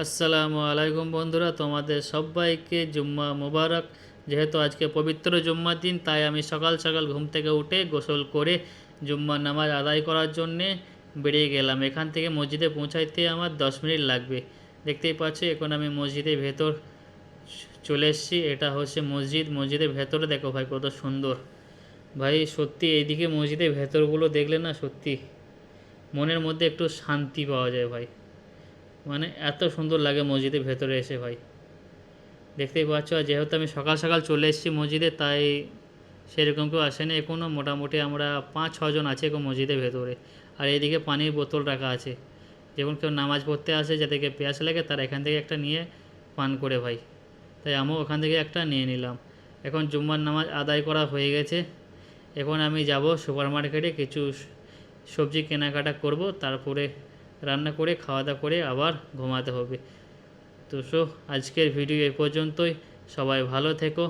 আসসালামু আলাইকুম বন্ধুরা, তোমাদের সবাইকে জুম্মা মুবারক। যেহেতু আজকে পবিত্র জুম্মার দিন, তাই আমি সকাল সকাল ঘুম থেকে উঠে গোসল করে জুম্মার নামাজ আদায় করার জন্যে বেরিয়ে গেলাম। এখান থেকে মসজিদে পৌঁছাইতে আমার 10 মিনিট লাগবে। দেখতেই পাচ্ছি এখন আমি মসজিদের ভেতর চলে এসেছি। এটা হচ্ছে মসজিদের ভেতরে দেখো ভাই কত সুন্দর। ভাই সত্যি এইদিকে মসজিদের ভেতরগুলো দেখলে না সত্যি মনের মধ্যে একটু শান্তি পাওয়া যায় ভাই। মানে এত সুন্দর লাগে মসজিদের ভেতরে এসে ভাই। দেখতেই পাচ্ছ, আর যেহেতু আমি সকাল সকাল চলে এসেছি মসজিদে, তাই সেরকম কেউ আসেনি এখনও। মোটামুটি আমরা 5-6 জন আছি এখন মসজিদের ভেতরে। আর এইদিকে পানির বোতল রাখা আছে, যখন কেউ নামাজ পড়তে আসে যাদেরকে পেয়াস লাগে তারা এখান থেকে একটা নিয়ে পান করে ভাই। তাই আমিও ওখান থেকে একটা নিয়ে নিলাম। এখন জুম্মার নামাজ আদায় করা হয়ে গেছে। এখন আমি যাব সুপার মার্কেটে কিছু সবজি কেনাকাটা করব, তারপরে রান্না করে খাওয়া দাওয়া করে আবার ঘুমাতে হবে। তো আজকের ভিডিও এ পর্যন্তই। সবাই ভালো থেকো।